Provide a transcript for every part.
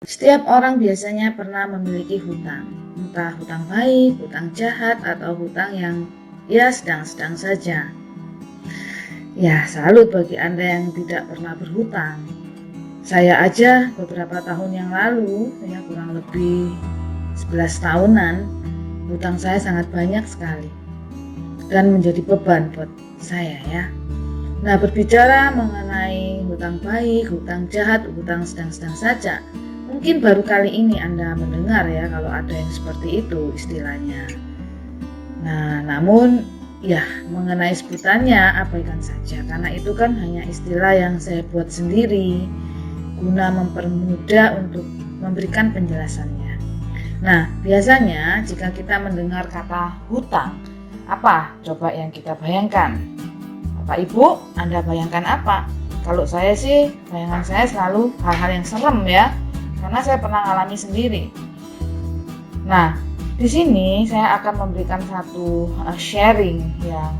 Setiap orang biasanya pernah memiliki hutang, entah hutang baik, hutang jahat, atau hutang yang ya sedang-sedang saja. Ya, salut bagi Anda yang tidak pernah berhutang. Saya aja beberapa tahun yang lalu, ya kurang lebih 11 tahunan, hutang saya sangat banyak sekali dan menjadi beban buat saya ya. Nah, berbicara mengenai hutang baik, hutang jahat, hutang sedang-sedang saja, mungkin baru kali ini Anda mendengar ya kalau ada yang seperti itu istilahnya. Nah, namun ya mengenai sebutannya abaikan saja karena itu kan hanya istilah yang saya buat sendiri guna mempermudah untuk memberikan penjelasannya. Nah, biasanya jika kita mendengar kata hutang, apa coba yang kita bayangkan? Bapak Ibu, Anda bayangkan apa? Kalau saya sih, bayangan saya selalu hal-hal yang serem ya, karena saya pernah alami sendiri. Nah, di sini saya akan memberikan satu sharing yang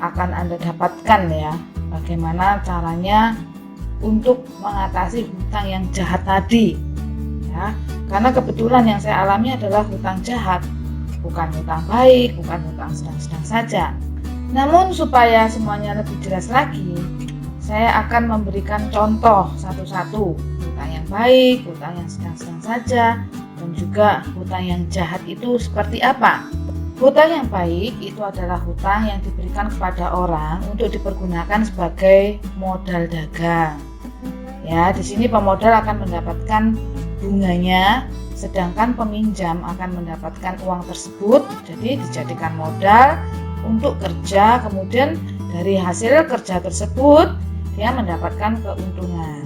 akan Anda dapatkan ya, bagaimana caranya untuk mengatasi hutang yang jahat tadi. Ya, karena kebetulan yang saya alami adalah hutang jahat, bukan hutang baik, bukan hutang sedang-sedang saja. Namun supaya semuanya lebih jelas lagi, saya akan memberikan contoh satu-satu hutang yang baik, hutang yang sedang-sedang saja, dan juga hutang yang jahat itu seperti apa. Hutang yang baik itu adalah hutang yang diberikan kepada orang untuk dipergunakan sebagai modal dagang. Ya, di sini pemodal akan mendapatkan bunganya, sedangkan peminjam akan mendapatkan uang tersebut, jadi dijadikan modal untuk kerja, kemudian dari hasil kerja tersebut dia mendapatkan keuntungan,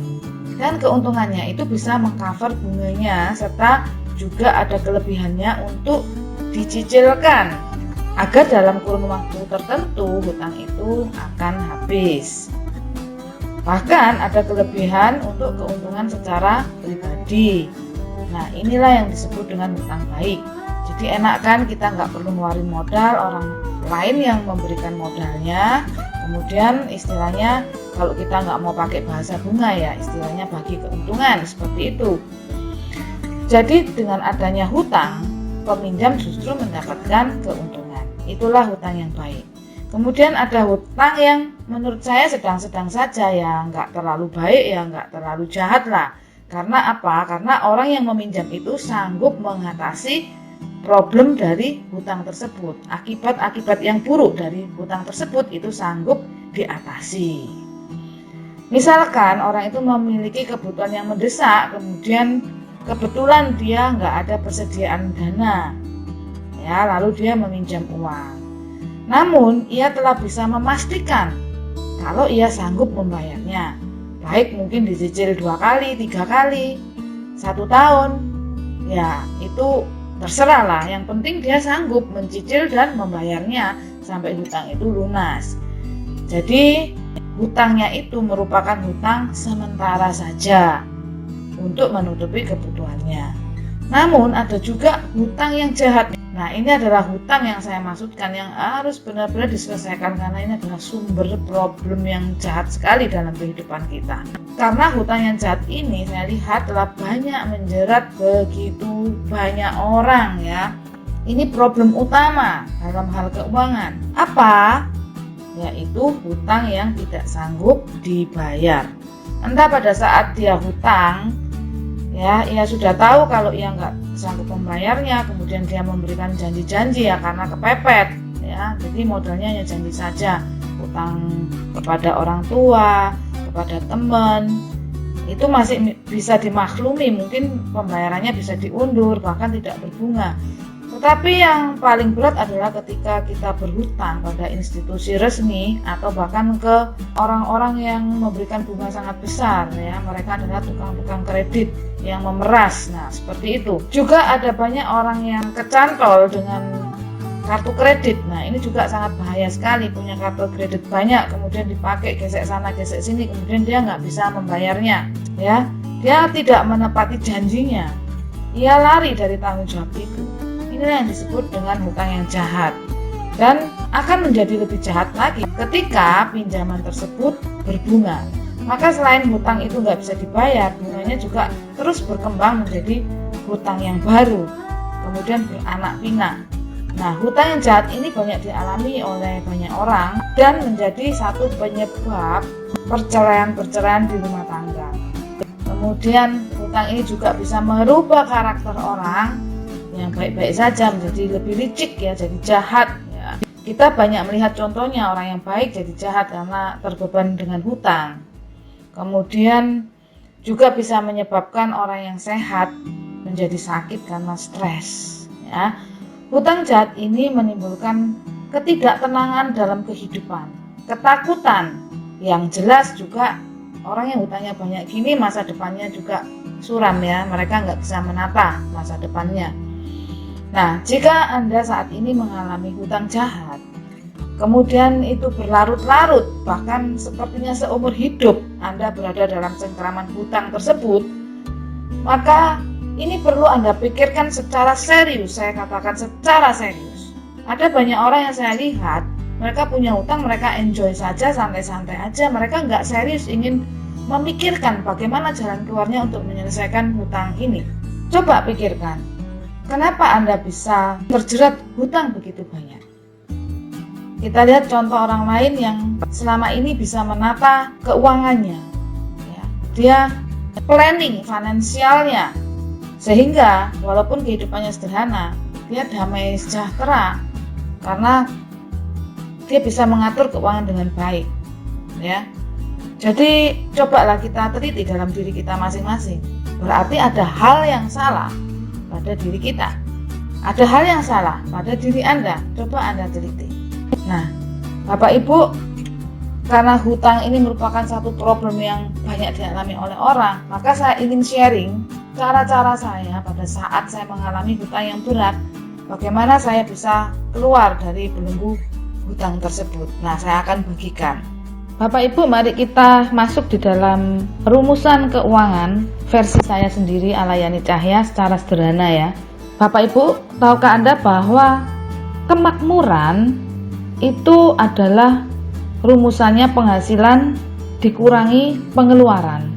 dan keuntungannya itu bisa mengcover bunganya serta juga ada kelebihannya untuk dicicilkan agar dalam kurun waktu tertentu hutang itu akan habis. Bahkan ada kelebihan untuk keuntungan secara pribadi. Nah, inilah yang disebut dengan hutang baik. Jadi enak kan kita nggak perlu ngeluarin modal, orang lain yang memberikan modalnya. Kemudian istilahnya kalau kita nggak mau pakai bahasa bunga ya, istilahnya bagi keuntungan seperti itu. Jadi dengan adanya hutang, peminjam justru mendapatkan keuntungan. Itulah hutang yang baik. Kemudian ada hutang yang menurut saya sedang-sedang saja ya, nggak terlalu baik ya, nggak terlalu jahat lah. Karena apa? Karena orang yang meminjam itu sanggup mengatasi problem dari hutang tersebut. Akibat-akibat yang buruk dari hutang tersebut itu sanggup diatasi. Misalkan orang itu memiliki kebutuhan yang mendesak, kemudian kebetulan dia nggak ada persediaan dana, ya, lalu dia meminjam uang. Namun ia telah bisa memastikan kalau ia sanggup membayarnya, baik mungkin dicicil 2 kali, 3 kali, 1 tahun, ya itu terserah lah, yang penting dia sanggup mencicil dan membayarnya sampai hutang itu lunas. Jadi hutangnya itu merupakan hutang sementara saja untuk menutupi kebutuhannya. Namun ada juga hutang yang jahat. Nah, ini adalah hutang yang saya maksudkan yang harus benar-benar diselesaikan karena ini adalah sumber problem yang jahat sekali dalam kehidupan kita. Karena hutang yang jahat ini saya lihat telah banyak menjerat begitu banyak orang ya. Ini problem utama dalam hal keuangan. Apa? Yaitu hutang yang tidak sanggup dibayar. Entah pada saat dia hutang, ya, ia sudah tahu kalau ia nggak sanggup membayarnya, kemudian dia memberikan janji-janji ya karena kepepet, ya. Jadi modalnya hanya janji saja, hutang kepada orang tua, kepada teman, itu masih bisa dimaklumi, mungkin pembayarannya bisa diundur, bahkan tidak berbunga. Tetapi yang paling berat adalah ketika kita berhutang pada institusi resmi atau bahkan ke orang-orang yang memberikan bunga sangat besar ya, mereka adalah tukang-tukang kredit yang memeras. Nah, seperti itu. Juga ada banyak orang yang kecantol dengan kartu kredit. Nah, ini juga sangat bahaya sekali, punya kartu kredit banyak kemudian dipakai gesek sana gesek sini, kemudian dia nggak bisa membayarnya ya. Dia tidak menepati janjinya. Ia lari dari tanggung jawab itu. Inilah yang disebut dengan hutang yang jahat. Dan akan menjadi lebih jahat lagi ketika pinjaman tersebut berbunga. maka selain hutang itu nggak bisa dibayar, bunganya juga terus berkembang menjadi hutang yang baru, kemudian beranak pinak. Nah, hutang yang jahat ini banyak dialami oleh banyak orang dan menjadi satu penyebab perceraian-perceraian di rumah tangga. Kemudian hutang ini juga bisa merubah karakter orang yang baik-baik saja menjadi lebih licik ya, jadi jahat ya. Kita banyak melihat contohnya orang yang baik jadi jahat karena terbeban dengan hutang. Kemudian juga bisa menyebabkan orang yang sehat menjadi sakit karena stres ya. Hutang jahat ini menimbulkan ketidaktenangan dalam kehidupan, ketakutan yang jelas juga. Orang yang hutangnya banyak gini masa depannya juga suram ya, mereka nggak bisa menata masa depannya. Nah, jika Anda saat ini mengalami hutang jahat, kemudian itu berlarut-larut, bahkan sepertinya seumur hidup Anda berada dalam cengkraman hutang tersebut, maka ini perlu Anda pikirkan secara serius, saya katakan secara serius. Ada banyak orang yang saya lihat, mereka punya hutang, mereka enjoy saja, santai-santai aja, mereka nggak serius ingin memikirkan bagaimana jalan keluarnya untuk menyelesaikan hutang ini. Coba pikirkan, kenapa Anda bisa terjerat hutang begitu banyak? Kita lihat contoh orang lain yang selama ini bisa menata keuangannya, ya. Dia planning finansialnya, sehingga walaupun kehidupannya sederhana, dia damai sejahtera karena dia bisa mengatur keuangan dengan baik, ya. Jadi cobalah kita teliti dalam diri kita masing-masing. Berarti ada hal yang salah pada diri kita, ada hal yang salah pada diri Anda. Coba Anda teliti. Nah, Bapak Ibu, karena hutang ini merupakan satu problem yang banyak dialami oleh orang, maka saya ingin sharing cara-cara saya pada saat saya mengalami hutang yang berat, bagaimana saya bisa keluar dari belenggu hutang tersebut. Nah, saya akan bagikan. Bapak Ibu, mari kita masuk di dalam rumusan keuangan versi saya sendiri ala Yani Cahya secara sederhana ya. Bapak Ibu, tahukah Anda bahwa kemakmuran itu adalah rumusannya penghasilan dikurangi pengeluaran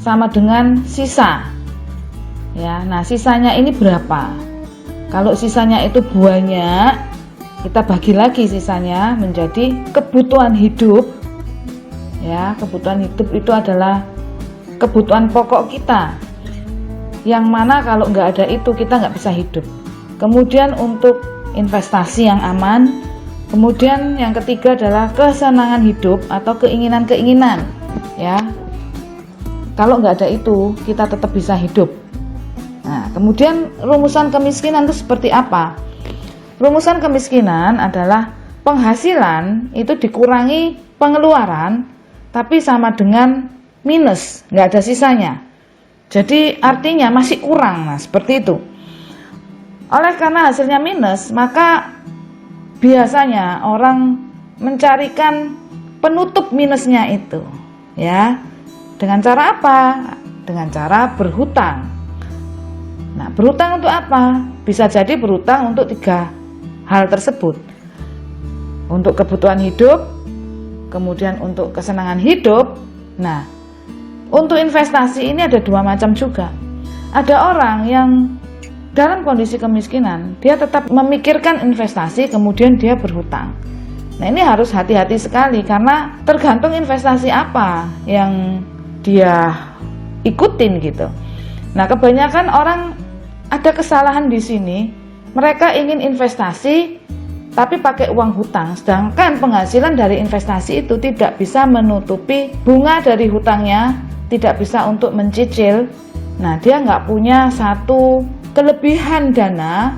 sama dengan sisa. Ya, nah sisanya ini berapa? Kalau sisanya itu banyak, kita bagi lagi sisanya menjadi kebutuhan hidup. Ya, kebutuhan hidup itu adalah kebutuhan pokok kita, yang mana kalau nggak ada itu kita nggak bisa hidup. Kemudian untuk investasi yang aman. Kemudian yang ketiga adalah kesenangan hidup atau keinginan-keinginan. Ya, kalau nggak ada itu kita tetap bisa hidup. Nah, kemudian rumusan kemiskinan itu seperti apa? Rumusan kemiskinan adalah penghasilan itu dikurangi pengeluaran, tapi sama dengan minus, nggak ada sisanya. Jadi artinya masih kurang, nah seperti itu. Oleh karena hasilnya minus, maka biasanya orang mencarikan penutup minusnya itu, ya. Dengan cara apa? Dengan cara berhutang. Nah, berhutang untuk apa? Bisa jadi berhutang untuk 3 hal tersebut. Untuk kebutuhan hidup, kemudian untuk kesenangan hidup. Nah, untuk investasi ini ada 2 macam juga. Ada orang yang dalam kondisi kemiskinan, dia tetap memikirkan investasi, kemudian dia berhutang. Nah, ini harus hati-hati sekali karena tergantung investasi apa yang dia ikutin gitu. Nah, kebanyakan orang ada kesalahan di sini. Mereka ingin investasi tapi pakai uang hutang, sedangkan penghasilan dari investasi itu tidak bisa menutupi bunga dari hutangnya, tidak bisa untuk mencicil. Nah, dia nggak punya satu kelebihan dana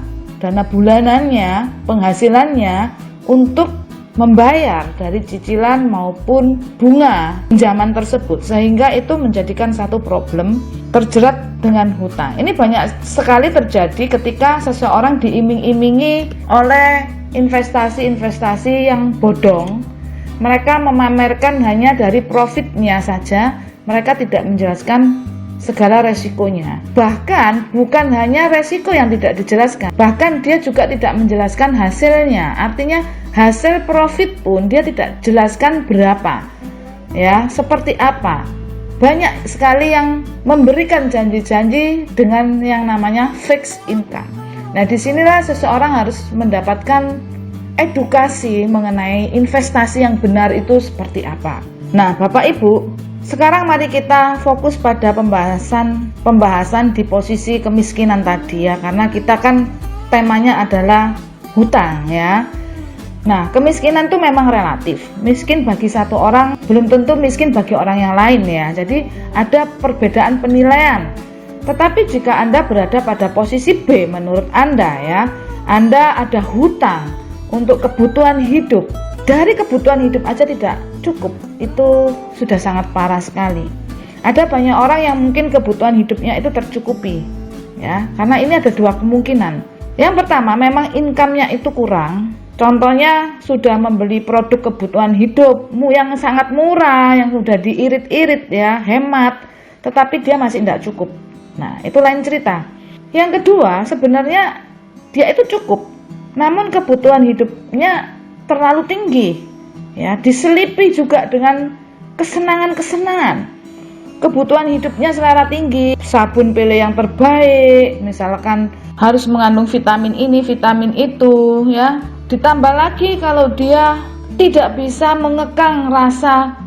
bulanannya, penghasilannya untuk membayar dari cicilan maupun bunga pinjaman tersebut, sehingga itu menjadikan satu problem terjerat dengan hutang. Ini banyak sekali terjadi ketika seseorang diiming-imingi oleh investasi-investasi yang bodong. Mereka memamerkan hanya dari profitnya saja, mereka tidak menjelaskan segala resikonya. Bahkan bukan hanya resiko yang tidak dijelaskan, bahkan dia juga tidak menjelaskan hasilnya. Artinya hasil profit pun dia tidak jelaskan berapa. ya, seperti apa. Banyak sekali yang memberikan janji-janji dengan yang namanya fixed income. Nah, disinilah seseorang harus mendapatkan edukasi mengenai investasi yang benar itu seperti apa. Nah, Bapak Ibu, sekarang mari kita fokus pada pembahasan di posisi kemiskinan tadi ya, karena kita kan temanya adalah hutang ya. Nah, kemiskinan itu memang relatif. Miskin bagi satu orang belum tentu miskin bagi orang yang lain ya. Jadi ada perbedaan penilaian. Tetapi jika Anda berada pada posisi B menurut Anda ya, Anda ada hutang untuk kebutuhan hidup. Dari kebutuhan hidup aja tidak cukup. Itu sudah sangat parah sekali. Ada banyak orang yang mungkin kebutuhan hidupnya itu tercukupi ya. Karena ini ada dua kemungkinan. Yang pertama, memang income-nya itu kurang. Contohnya sudah membeli produk kebutuhan hidupmu yang sangat murah, yang sudah diirit-irit ya, hemat, tetapi dia masih tidak cukup. Nah, itu lain cerita. Yang kedua, sebenarnya dia itu cukup, namun kebutuhan hidupnya terlalu tinggi, ya, diselipi juga dengan kesenangan-kesenangan. Kebutuhan hidupnya selera tinggi, sabun pilih yang terbaik, misalkan harus mengandung vitamin ini, vitamin itu, ya. Ditambah lagi kalau dia tidak bisa mengekang rasa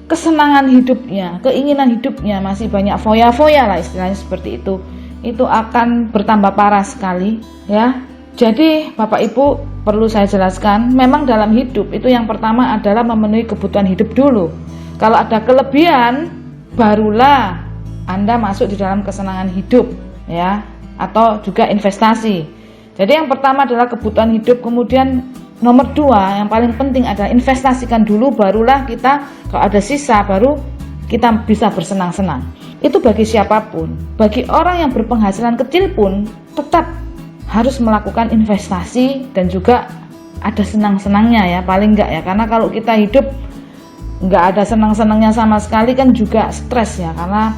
kesenangan hidupnya, keinginan hidupnya, masih banyak foya-foya lah istilahnya seperti itu akan bertambah parah sekali ya. Jadi Bapak Ibu perlu saya jelaskan, memang dalam hidup itu yang pertama adalah memenuhi kebutuhan hidup dulu. Kalau ada kelebihan, barulah Anda masuk di dalam kesenangan hidup ya, atau juga investasi. Jadi yang pertama adalah kebutuhan hidup, kemudian nomor dua yang paling penting adalah investasikan dulu, barulah kita kalau ada sisa baru kita bisa bersenang-senang. Itu bagi siapapun. Bagi orang yang berpenghasilan kecil pun tetap harus melakukan investasi dan juga ada senang-senangnya ya, paling enggak ya, karena kalau kita hidup enggak ada senang-senangnya sama sekali kan juga stres ya, karena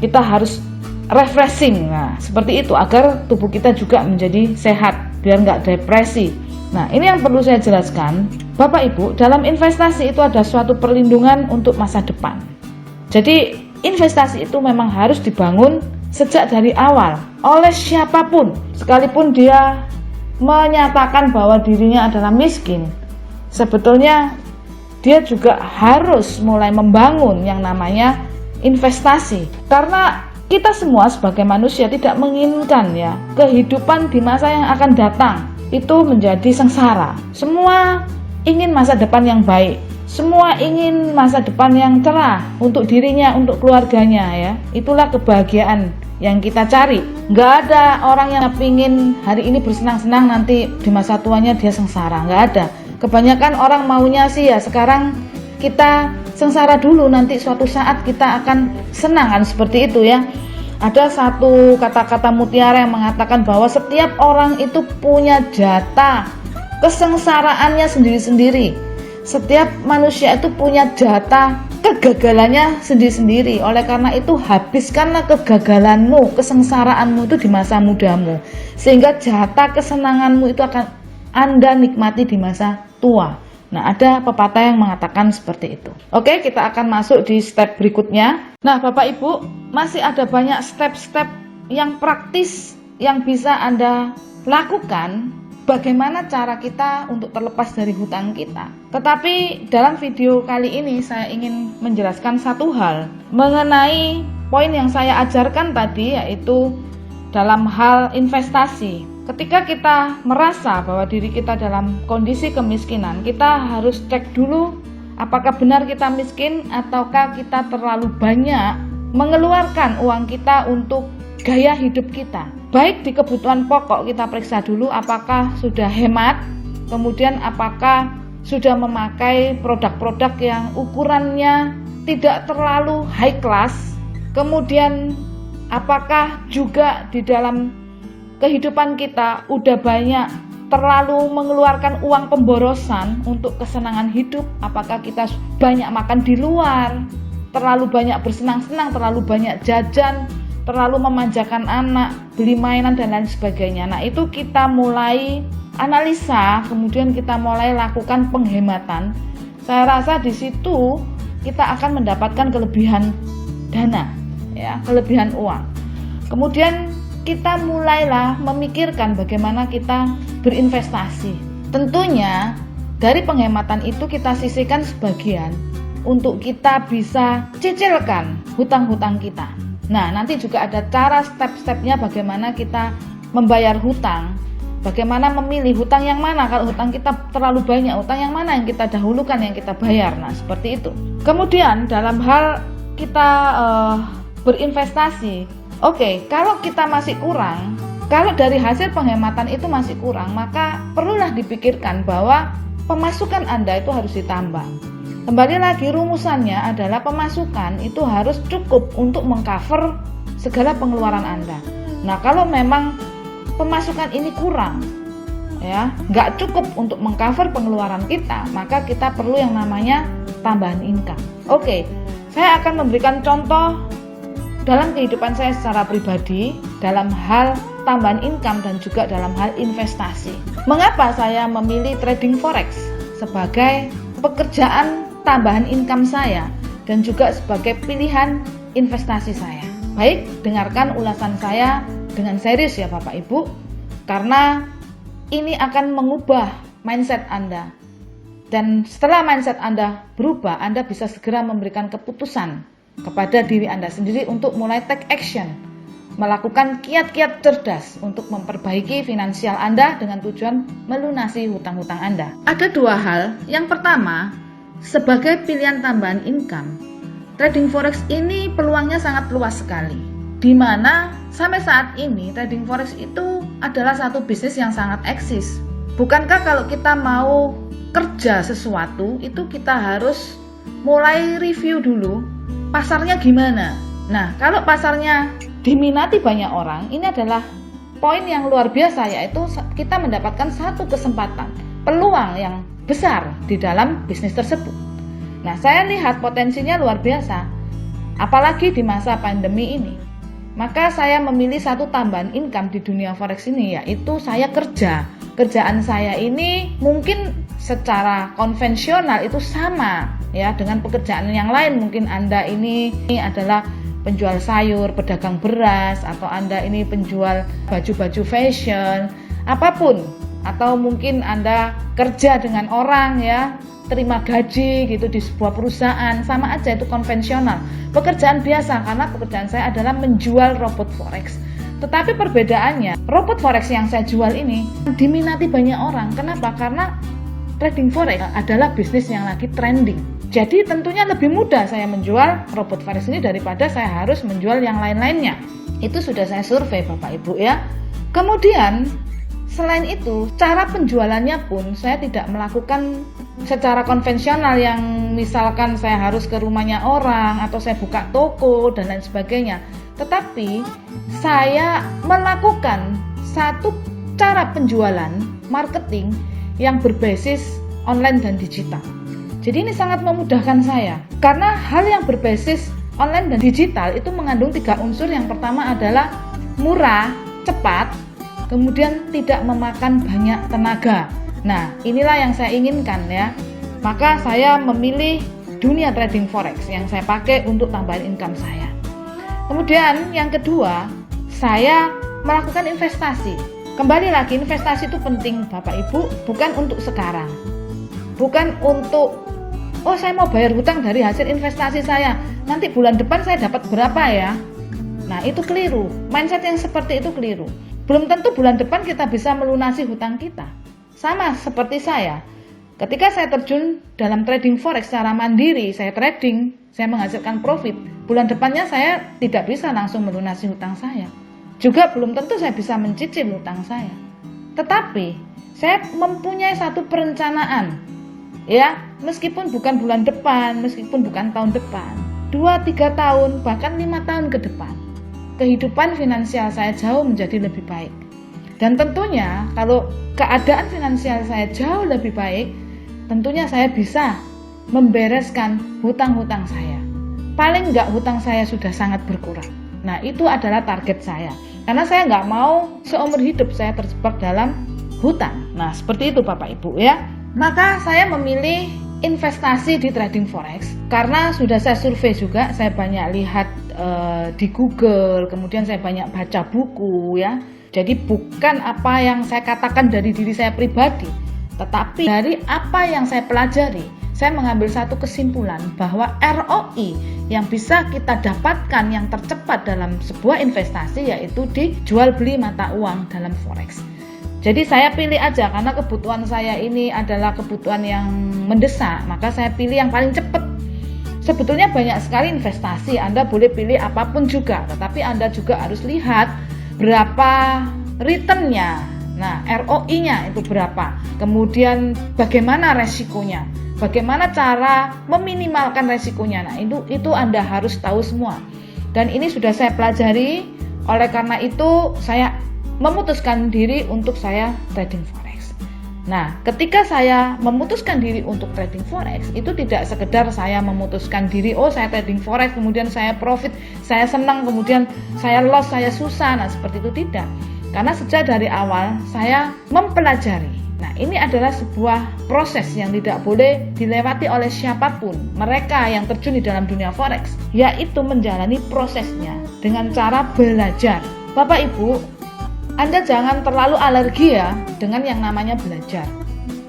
kita harus refreshing, nah seperti itu agar tubuh kita juga menjadi sehat biar nggak depresi. Nah ini yang perlu saya jelaskan, Bapak Ibu, dalam investasi itu ada suatu perlindungan untuk masa depan. Jadi investasi itu memang harus dibangun sejak dari awal oleh siapapun, sekalipun dia menyatakan bahwa dirinya adalah miskin, sebetulnya dia juga harus mulai membangun yang namanya investasi, karena kita semua sebagai manusia tidak menginginkan ya kehidupan di masa yang akan datang itu menjadi sengsara. Semua ingin masa depan yang baik, semua ingin masa depan yang cerah untuk dirinya, untuk keluarganya ya. Itulah kebahagiaan yang kita cari. Nggak ada orang yang ingin hari ini bersenang-senang nanti di masa tuanya dia sengsara, nggak ada. Kebanyakan orang maunya sih ya sekarang kita sengsara dulu, nanti suatu saat kita akan senang, kan seperti itu ya. Ada satu kata-kata mutiara yang mengatakan bahwa setiap orang itu punya jatah kesengsaraannya sendiri-sendiri. Setiap manusia itu punya jatah kegagalannya sendiri-sendiri. Oleh karena itu habiskanlah kegagalanmu, kesengsaraanmu itu di masa mudamu, sehingga jatah kesenanganmu itu akan Anda nikmati di masa tua. Nah, ada pepatah yang mengatakan seperti itu. Oke, kita akan masuk di step berikutnya. Nah, Bapak Ibu, masih ada banyak step-step yang praktis yang bisa Anda lakukan. Bagaimana cara kita untuk terlepas dari hutang kita. Tetapi dalam video kali ini saya ingin menjelaskan satu hal mengenai poin yang saya ajarkan tadi, yaitu dalam hal investasi. Ketika kita merasa bahwa diri kita dalam kondisi kemiskinan, kita harus cek dulu apakah benar kita miskin ataukah kita terlalu banyak mengeluarkan uang kita untuk gaya hidup kita. Baik di kebutuhan pokok kita periksa dulu apakah sudah hemat, kemudian apakah sudah memakai produk-produk yang ukurannya tidak terlalu high class, kemudian apakah juga di dalam kehidupan kita udah banyak terlalu mengeluarkan uang pemborosan untuk kesenangan hidup, apakah kita banyak makan di luar, terlalu banyak bersenang-senang, terlalu banyak jajan, terlalu memanjakan anak, beli mainan dan lain sebagainya. Nah, itu kita mulai analisa, kemudian kita mulai lakukan penghematan. Saya rasa di situ kita akan mendapatkan kelebihan dana, ya, kelebihan uang. Kemudian kita mulailah memikirkan bagaimana kita berinvestasi. Tentunya dari penghematan itu kita sisihkan sebagian untuk kita bisa cicilkan hutang-hutang kita. Nah, nanti juga ada cara step-stepnya bagaimana kita membayar hutang, bagaimana memilih hutang yang mana. Kalau hutang kita terlalu banyak, hutang yang mana yang kita dahulukan, yang kita bayar. Nah, seperti itu. Kemudian dalam hal kita berinvestasi, oke, kalau kita masih kurang, kalau dari hasil penghematan itu masih kurang, maka perlulah dipikirkan bahwa pemasukan Anda itu harus ditambah. Kembali lagi, rumusannya adalah pemasukan itu harus cukup untuk mengcover segala pengeluaran Anda. Nah, kalau memang pemasukan ini kurang, ya, nggak cukup untuk mengcover pengeluaran kita, maka kita perlu yang namanya tambahan income. Oke, saya akan memberikan contoh dalam kehidupan saya secara pribadi, dalam hal tambahan income dan juga dalam hal investasi. Mengapa saya memilih trading forex sebagai pekerjaan tambahan income saya dan juga sebagai pilihan investasi saya? Baik, dengarkan ulasan saya dengan serius ya Bapak Ibu, karena ini akan mengubah mindset Anda. Dan setelah mindset Anda berubah, Anda bisa segera memberikan keputusan kepada diri Anda sendiri untuk mulai take action, melakukan kiat-kiat cerdas untuk memperbaiki finansial Anda dengan tujuan melunasi hutang-hutang Anda. Ada dua hal. Yang pertama, sebagai pilihan tambahan income, trading forex ini peluangnya sangat luas sekali, di mana sampai saat ini trading forex itu adalah satu bisnis yang sangat eksis. Bukankah kalau kita mau kerja sesuatu itu kita harus mulai review dulu pasarnya gimana? Nah, kalau pasarnya diminati banyak orang, ini adalah poin yang luar biasa, yaitu kita mendapatkan satu kesempatan, peluang yang besar di dalam bisnis tersebut. Nah, saya lihat potensinya luar biasa, apalagi di masa pandemi ini. Maka saya memilih satu tambahan income di dunia forex ini, yaitu saya kerja. Kerjaan saya ini mungkin secara konvensional itu sama ya dengan pekerjaan yang lain. Mungkin Anda ini adalah penjual sayur, pedagang beras, atau Anda ini penjual baju-baju fashion, apapun. Atau mungkin Anda kerja dengan orang ya, terima gaji gitu di sebuah perusahaan, sama aja itu konvensional. Pekerjaan biasa, karena pekerjaan saya adalah menjual robot forex. Tetapi perbedaannya, robot forex yang saya jual ini diminati banyak orang. Kenapa? Karena trading forex adalah bisnis yang lagi trending. Jadi tentunya lebih mudah saya menjual robot forex ini daripada saya harus menjual yang lain-lainnya. Itu sudah saya survei Bapak Ibu ya. Kemudian selain itu, cara penjualannya pun saya tidak melakukan secara konvensional yang misalkan saya harus ke rumahnya orang atau saya buka toko dan lain sebagainya. Tetapi saya melakukan satu cara penjualan marketing yang berbasis online dan digital. Jadi ini sangat memudahkan saya, karena hal yang berbasis online dan digital itu mengandung 3 unsur. Yang pertama adalah murah, cepat, kemudian tidak memakan banyak tenaga. Nah, inilah yang saya inginkan ya. Maka saya memilih dunia trading forex yang saya pakai untuk tambahan income saya. Kemudian yang kedua, saya melakukan investasi. Kembali lagi, investasi itu penting Bapak Ibu, bukan untuk sekarang. Bukan untuk, oh saya mau bayar hutang dari hasil investasi saya, nanti bulan depan saya dapat berapa ya. Nah, itu keliru. Mindset yang seperti itu keliru. Belum tentu bulan depan kita bisa melunasi hutang kita. Sama seperti saya. Ketika saya terjun dalam trading forex secara mandiri, saya trading, saya menghasilkan profit. Bulan depannya saya tidak bisa langsung melunasi hutang saya. Juga belum tentu saya bisa mencicil hutang saya. Tetapi saya mempunyai satu perencanaan. Ya, meskipun bukan bulan depan, meskipun bukan tahun depan, 2-3 tahun, bahkan 5 tahun ke depan, kehidupan finansial saya jauh menjadi lebih baik. Dan tentunya kalau keadaan finansial saya jauh lebih baik, tentunya saya bisa membereskan hutang-hutang saya. Paling enggak hutang saya sudah sangat berkurang. Nah, itu adalah target saya. Karena saya nggak mau seumur hidup saya terjebak dalam hutang. Nah, seperti itu Bapak Ibu ya. Maka saya memilih investasi di trading forex karena sudah saya survei juga, saya banyak lihat di Google, kemudian saya banyak baca buku ya. Jadi bukan apa yang saya katakan dari diri saya pribadi, tetapi dari apa yang saya pelajari, saya mengambil satu kesimpulan bahwa ROI yang bisa kita dapatkan yang tercepat dalam sebuah investasi yaitu di jual beli mata uang dalam forex. Jadi saya pilih aja karena kebutuhan saya ini adalah kebutuhan yang mendesak, maka saya pilih yang paling cepat. Sebetulnya banyak sekali investasi, Anda boleh pilih apapun juga, tetapi Anda juga harus lihat berapa returnnya, nah ROI-nya itu berapa, kemudian bagaimana resikonya, bagaimana cara meminimalkan resikonya. Nah itu Anda harus tahu semua, dan ini sudah saya pelajari. Oleh karena itu saya memutuskan diri untuk saya trading forex. Nah ketika saya memutuskan diri untuk trading forex, itu tidak sekedar saya memutuskan diri, oh saya trading forex kemudian saya profit, saya senang, kemudian saya loss, saya susah. Nah seperti itu tidak, karena sejak dari awal saya mempelajari. Nah ini adalah sebuah proses yang tidak boleh dilewati oleh siapapun, mereka yang terjun di dalam dunia forex, yaitu menjalani prosesnya dengan cara belajar. Bapak Ibu, Anda jangan terlalu alergi ya dengan yang namanya belajar,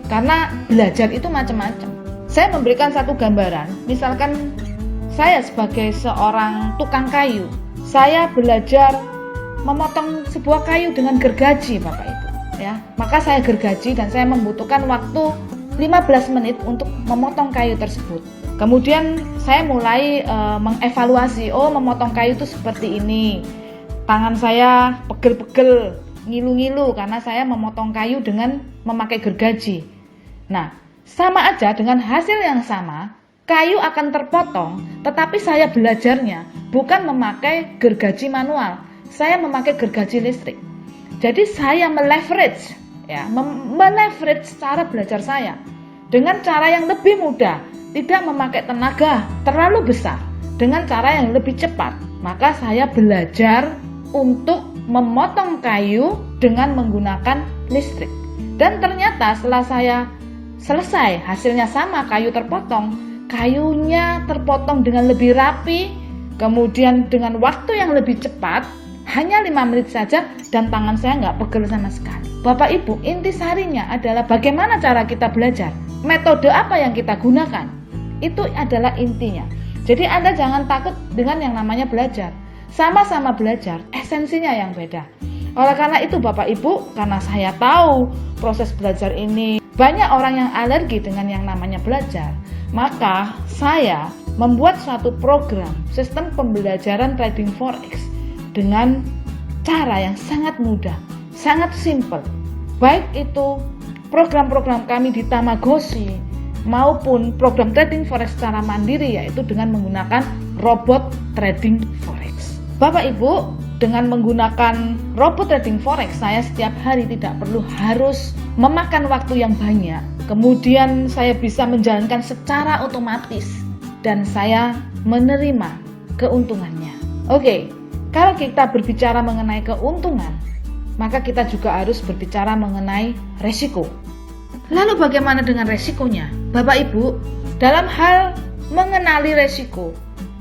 karena belajar itu macam-macam. Saya memberikan satu gambaran, misalkan saya sebagai seorang tukang kayu, saya belajar memotong sebuah kayu dengan gergaji Bapak Ibu ya. Maka saya gergaji dan saya membutuhkan waktu 15 menit untuk memotong kayu tersebut. Kemudian saya mulai mengevaluasi, oh memotong kayu itu seperti ini. Tangan saya pegel-pegel, ngilu-ngilu karena saya memotong kayu dengan memakai gergaji. Nah, sama aja dengan hasil yang sama, kayu akan terpotong, tetapi saya belajarnya bukan memakai gergaji manual, saya memakai gergaji listrik. Jadi saya meleverage cara belajar saya dengan cara yang lebih mudah, tidak memakai tenaga terlalu besar, dengan cara yang lebih cepat. Maka saya belajar untuk memotong kayu dengan menggunakan listrik. Dan ternyata setelah saya selesai, hasilnya sama, kayu terpotong, kayunya terpotong dengan lebih rapi, kemudian dengan waktu yang lebih cepat, hanya 5 menit saja, dan tangan saya nggak pegel sama sekali. Bapak Ibu, intisarinya adalah bagaimana cara kita belajar, metode apa yang kita gunakan, itu adalah intinya. Jadi Anda jangan takut dengan yang namanya belajar. Sama-sama belajar, esensinya yang beda. Oleh karena itu Bapak Ibu, karena saya tahu proses belajar ini banyak orang yang alergi dengan yang namanya belajar, maka saya membuat suatu program sistem pembelajaran trading forex dengan cara yang sangat mudah, sangat simple. Baik itu program-program kami di Tamagotchi maupun program trading forex secara mandiri, yaitu dengan menggunakan robot trading forex. Bapak Ibu, dengan menggunakan robot trading forex, saya setiap hari tidak perlu harus memakan waktu yang banyak. Kemudian saya bisa menjalankan secara otomatis dan saya menerima keuntungannya. Oke, kalau kita berbicara mengenai keuntungan, maka kita juga harus berbicara mengenai resiko. Lalu bagaimana dengan resikonya? Bapak Ibu, dalam hal mengenali resiko,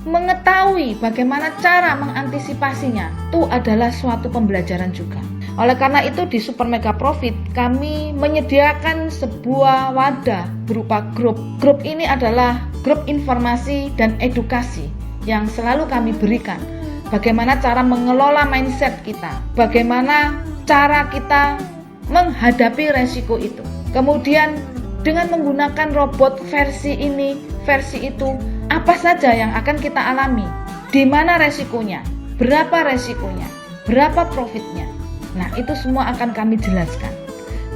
mengetahui bagaimana cara mengantisipasinya, itu adalah suatu pembelajaran juga. Oleh karena itu di Super Mega Profit kami menyediakan sebuah wadah berupa grup. Grup ini adalah grup informasi dan edukasi yang selalu kami berikan. Bagaimana cara mengelola mindset kita, bagaimana cara kita menghadapi resiko itu. Kemudian dengan menggunakan robot versi ini, versi itu, apa saja yang akan kita alami, di mana resikonya, berapa resikonya, berapa profitnya. Nah, itu semua akan kami jelaskan.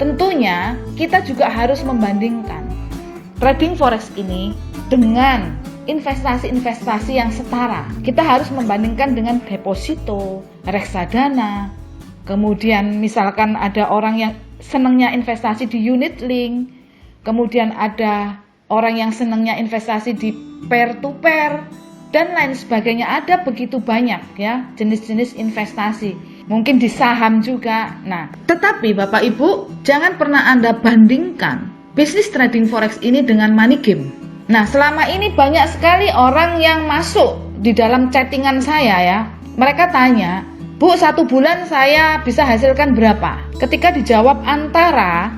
Tentunya kita juga harus membandingkan trading forex ini dengan investasi-investasi yang setara. Kita harus membandingkan dengan deposito, reksadana. Kemudian misalkan ada orang yang senangnya investasi di unit link, kemudian ada orang yang senangnya investasi di peer to peer dan lain sebagainya. Ada begitu banyak ya jenis-jenis investasi, mungkin di saham juga. Nah, tetapi Bapak Ibu jangan pernah Anda bandingkan bisnis trading forex ini dengan money game. Nah, selama ini banyak sekali orang yang masuk di dalam chattingan saya ya. Mereka tanya, "Bu, 1 bulan saya bisa hasilkan berapa?" Ketika dijawab antara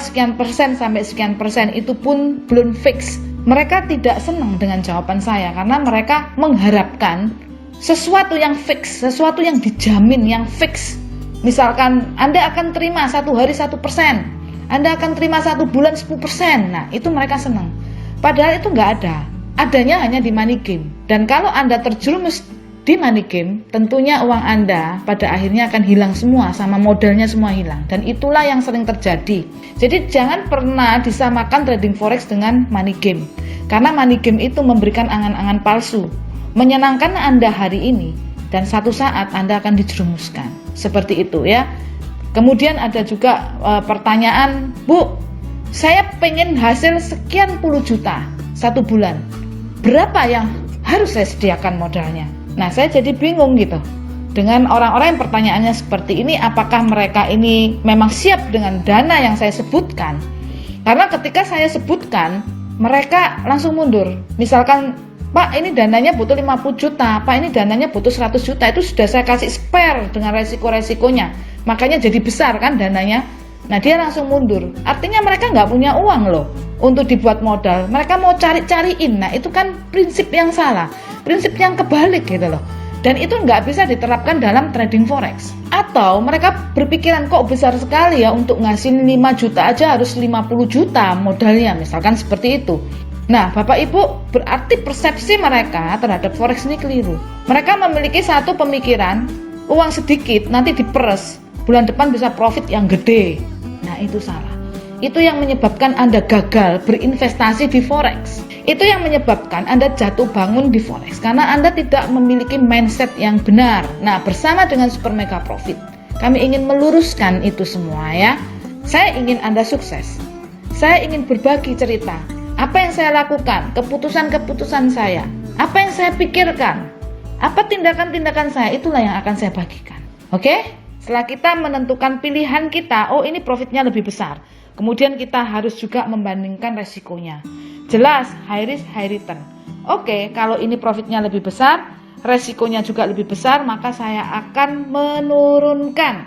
sekian persen sampai sekian persen, itu pun belum fix. Mereka tidak senang dengan jawaban saya karena mereka mengharapkan sesuatu yang fix, sesuatu yang dijamin, yang fix. Misalkan Anda akan terima 1 hari 1%, Anda akan terima 1 bulan 10%. Nah, itu mereka senang. Padahal itu nggak ada. Adanya hanya di money game. Dan kalau Anda terjerumus di money game, tentunya uang Anda pada akhirnya akan hilang semua, sama modalnya semua hilang. Dan itulah yang sering terjadi. Jadi jangan pernah disamakan trading forex dengan money game. Karena money game itu memberikan angan-angan palsu, menyenangkan Anda hari ini, dan satu saat Anda akan dijerumuskan. Seperti itu ya. Kemudian ada juga pertanyaan, "Bu, saya pengen hasil sekian puluh juta 1 bulan. Berapa yang harus saya sediakan modalnya?" Nah, saya jadi bingung gitu. Dengan orang-orang yang pertanyaannya seperti ini, apakah mereka ini memang siap dengan dana yang saya sebutkan? Karena ketika saya sebutkan, mereka langsung mundur. Misalkan, "Pak, ini dananya butuh 50 juta, Pak, ini dananya butuh 100 juta, itu sudah saya kasih spare dengan resiko-resikonya. Makanya jadi besar kan dananya." Nah, dia langsung mundur. Artinya mereka nggak punya uang loh untuk dibuat modal. Mereka mau cari-cariin. Nah, itu kan prinsip yang salah, prinsip yang kebalik gitu loh. Dan itu nggak bisa diterapkan dalam trading forex. Atau mereka berpikiran, kok besar sekali ya, untuk ngasih 5 juta aja harus 50 juta modalnya, misalkan seperti itu. Nah, Bapak Ibu, berarti persepsi mereka terhadap forex ini keliru. Mereka memiliki satu pemikiran, uang sedikit nanti diperes, bulan depan bisa profit yang gede. Nah, itu salah. Itu yang menyebabkan Anda gagal berinvestasi di forex. Itu yang menyebabkan Anda jatuh bangun di forex karena Anda tidak memiliki mindset yang benar. Nah, bersama dengan Super Mega Profit, kami ingin meluruskan itu semua ya. Saya ingin Anda sukses. Saya ingin berbagi cerita. Apa yang saya lakukan, keputusan-keputusan saya, apa yang saya pikirkan, apa tindakan-tindakan saya, itulah yang akan saya bagikan. Oke? Setelah kita menentukan pilihan kita, oh ini profitnya lebih besar. Kemudian kita harus juga membandingkan resikonya. Jelas, high risk, high return. Oke, kalau ini profitnya lebih besar, resikonya juga lebih besar, maka saya akan menurunkan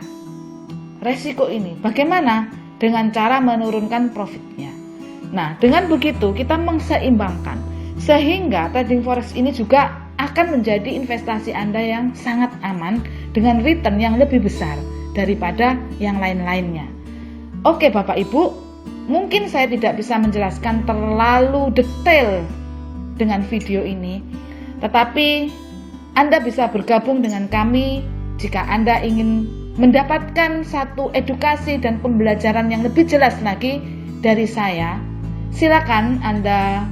resiko ini. Bagaimana? Dengan cara menurunkan profitnya. Nah, dengan begitu kita mengseimbangkan. Sehingga trading forex ini juga akan menjadi investasi Anda yang sangat aman dengan return yang lebih besar daripada yang lain-lainnya. Oke Bapak Ibu, mungkin saya tidak bisa menjelaskan terlalu detail dengan video ini, tetapi Anda bisa bergabung dengan kami jika Anda ingin mendapatkan satu edukasi dan pembelajaran yang lebih jelas lagi dari saya. Silakan Anda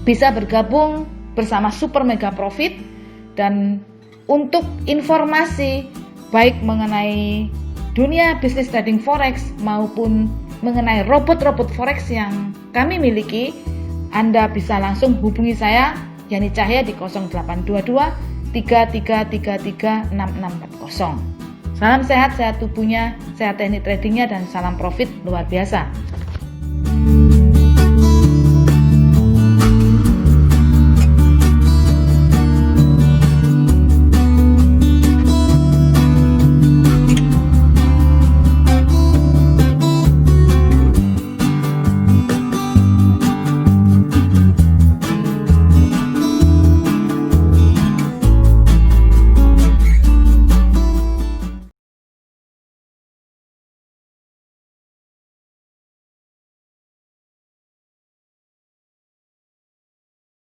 bisa bergabung bersama Super Mega Profit, dan untuk informasi baik mengenai dunia bisnis trading forex maupun mengenai robot-robot forex yang kami miliki, Anda bisa langsung hubungi saya Yani Cahya di 0822 3333 6640. Salam sehat, sehat tubuhnya, sehat teknik tradingnya, dan salam profit luar biasa.